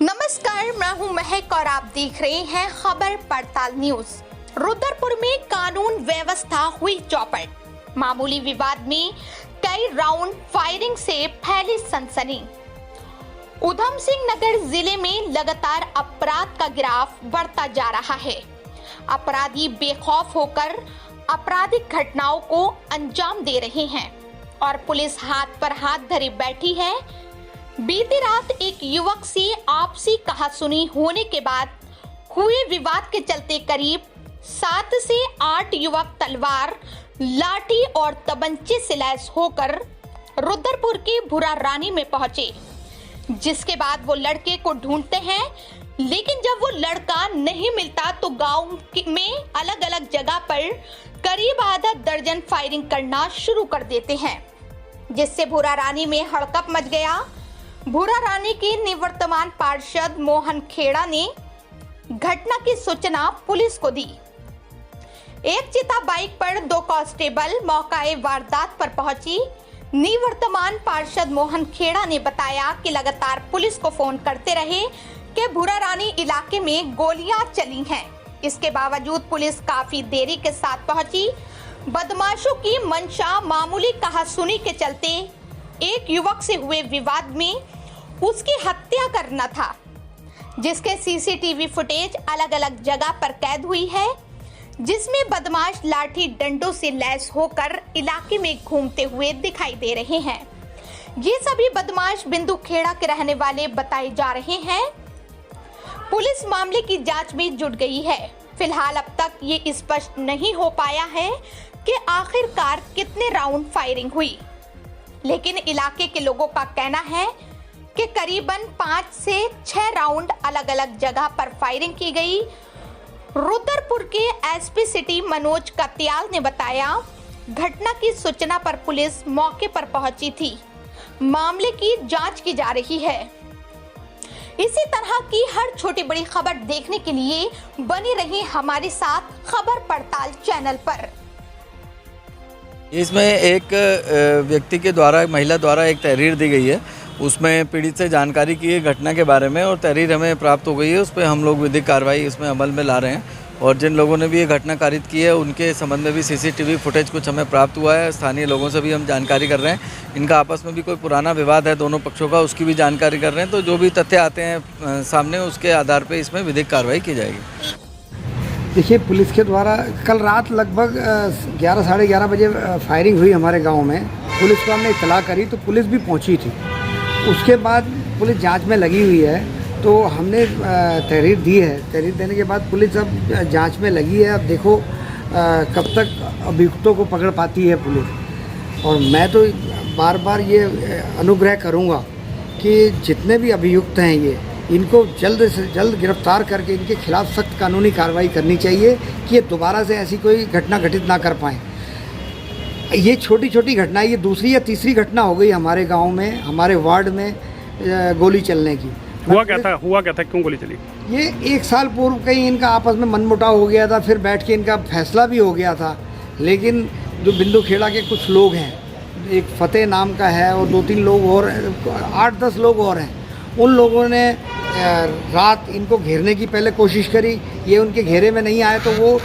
नमस्कार, मैं हूं महक और आप देख रहे हैं खबर पड़ताल न्यूज। रुद्रपुर में कानून व्यवस्था हुई चौपट। मामूली विवाद में कई राउंड फायरिंग से फैली सनसनी। उधम सिंह नगर जिले में लगातार अपराध का ग्राफ बढ़ता जा रहा है। अपराधी बेखौफ होकर आपराधिक घटनाओं को अंजाम दे रहे हैं और पुलिस हाथ पर हाथ धरे बैठी है। बीती रात एक युवक से आपसी कहासुनी होने के बाद हुए विवाद के चलते करीब 7 से 8 युवक तलवार, लाठी और तबंचे से लैस होकर रुद्रपुर के भूरा रानी में पहुंचे, जिसके बाद वो लड़के को ढूंढते हैं। लेकिन जब वो लड़का नहीं मिलता तो गांव में अलग अलग जगह पर करीब आधा दर्जन फायरिंग करना शुरू कर देते हैं, जिससे भूरा रानी में हड़कंप मच गया। भूरा रानी के निवर्तमान पार्षद मोहन खेड़ा ने घटना की सूचना पुलिस को दी। एक चिता बाइक पर 2 कांस्टेबल मौकाए वारदात पर पहुंची। निवर्तमान पार्षद मोहन खेड़ा ने बताया कि लगातार पुलिस को फोन करते रहे कि भूरा रानी इलाके में गोलियां चली हैं। इसके बावजूद पुलिस काफी देरी के साथ पहुंची। बदमाशों की मंशा मामूली कहासुनी के चलते एक युवक से हुए विवाद में उसकी हत्या करना था, जिसके सीसीटीवी फुटेज अलग अलग जगह पर कैद हुई है, जिसमें बदमाश लाठी डंडों से लैस होकर इलाके में घूमते हुए दिखाई दे रहे हैं। ये सभी बदमाश बिंदु खेड़ा के रहने वाले बताए जा रहे हैं। पुलिस मामले की जांच में जुट गई है। फिलहाल अब तक ये स्पष्ट नहीं हो पाया है कि आखिरकार कितने राउंड फायरिंग हुई, लेकिन इलाके के लोगों का कहना है कि करीबन 5 से 6 राउंड अलग अलग जगह पर फायरिंग की गई। रुद्रपुर के एसपी सिटी मनोज कत्याल ने बताया, घटना की सूचना पर पुलिस मौके पर पहुंची थी। मामले की जांच की जा रही है। इसी तरह की हर छोटी बड़ी खबर देखने के लिए बने रहिए हमारे साथ खबर पड़ताल चैनल पर। इसमें एक व्यक्ति के द्वारा, महिला द्वारा एक तहरीर दी गई है। उसमें पीड़ित से जानकारी की है घटना के बारे में और तहरीर हमें प्राप्त हो गई है। उस पर हम लोग विधिक कार्रवाई इसमें अमल में ला रहे हैं और जिन लोगों ने भी ये घटना कारित की है उनके संबंध में भी सीसीटीवी फुटेज कुछ हमें प्राप्त हुआ है। स्थानीय लोगों से भी हम जानकारी कर रहे हैं। इनका आपस में भी कोई पुराना विवाद है दोनों पक्षों का, उसकी भी जानकारी कर रहे हैं। तो जो भी तथ्य आते हैं सामने, उसके आधार पर इसमें विधिक कार्रवाई की जाएगी। देखिए, पुलिस के द्वारा कल रात लगभग 11 साढ़े 11 बजे फायरिंग हुई हमारे गांव में। पुलिस को हमने इत्तला करी तो पुलिस भी पहुंची थी। उसके बाद पुलिस जांच में लगी हुई है, तो हमने तहरीर दी है। तहरीर देने के बाद पुलिस अब जांच में लगी है। अब देखो कब तक अभियुक्तों को पकड़ पाती है पुलिस। और मैं तो बार बार ये अनुग्रह करूँगा कि जितने भी अभियुक्त हैं इनको जल्द से जल्द गिरफ्तार करके इनके खिलाफ सख्त कानूनी कार्रवाई करनी चाहिए कि ये दोबारा से ऐसी कोई घटना घटित ना कर पाएँ। ये छोटी छोटी घटना, ये दूसरी या तीसरी घटना हो गई हमारे गांव में, हमारे वार्ड में गोली चलने की। हुआ क्या था, क्यों गोली चली? ये 1 साल पूर्व कहीं इनका आपस में मनमुटाव हो गया था, फिर बैठ के इनका फैसला भी हो गया था। लेकिन जो बिंदु खेड़ा के कुछ लोग हैं, एक फतेह नाम का है और 2-3 लोग और, 8-10 लोग और हैं, उन लोगों ने रात इनको घेरने की पहले कोशिश करी। ये उनके घेरे में नहीं आए तो वो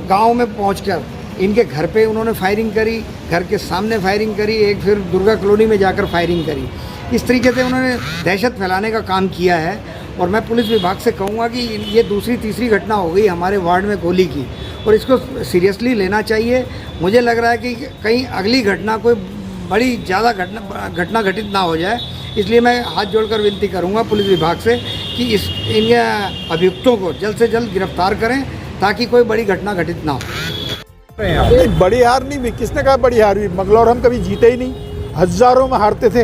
गांव में पहुंचकर इनके घर पे उन्होंने फायरिंग करी, घर के सामने फायरिंग करी, एक फिर दुर्गा कॉलोनी में जाकर फायरिंग करी। इस तरीके से उन्होंने दहशत फैलाने का काम किया है। और मैं पुलिस विभाग से कहूँगा कि ये दूसरी तीसरी घटना हो गई हमारे वार्ड में गोली की और इसको सीरियसली लेना चाहिए। मुझे लग रहा है कि कहीं अगली घटना कोई बड़ी ज़्यादा घटना घटित ना हो जाए। इसलिए मैं हाथ जोड़कर विनती करूंगा पुलिस विभाग से कि इन अभियुक्तों को जल्द से जल्द गिरफ्तार करें ताकि कोई बड़ी घटना घटित ना हो। बड़ी हार नहीं हुई, किसने कहा बड़ी हार हुई? मंगलौर हम कभी जीते ही नहीं, हजारों में हारते थे।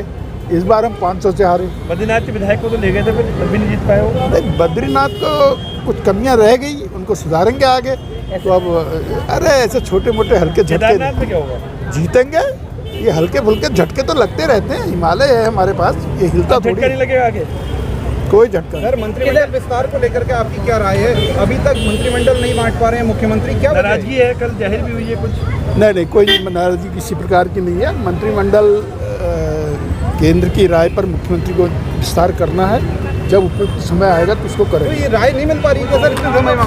इस बार हम 500 से हारे। बद्रीनाथ के विधायक को तो ले गए थे, फिर भी नहीं जीत पाए हो। बद्रीनाथ को कुछ कमियां रह गई, उनको सुधारेंगे आगे। तो अब अरे ऐसे छोटे मोटे हल्के झटके में क्या होगा? जीतेंगे। ये हल्के फुल्के झटके तो लगते रहते हैं, हिमालय है हमारे पास, ये हिलता थोड़ी नहीं लगेगा आगे कोई झटका। सर, मंत्रिमंडल विस्तार को लेकर के आपकी क्या राय है? अभी तक मंत्रिमंडल नहीं बांट पा रहे हैं मुख्यमंत्री, क्या नाराजगी है? कल जाहिर भी हुई है कुछ? नहीं, कोई नाराजगी किसी प्रकार की नहीं है। मंत्रिमंडल केंद्र की राय पर मुख्यमंत्री को विस्तार करना है जब उपयुक्त समय आएगा तो उसको तो करेंगे। ये राय नहीं मिल पा रही है सर इतने समय में?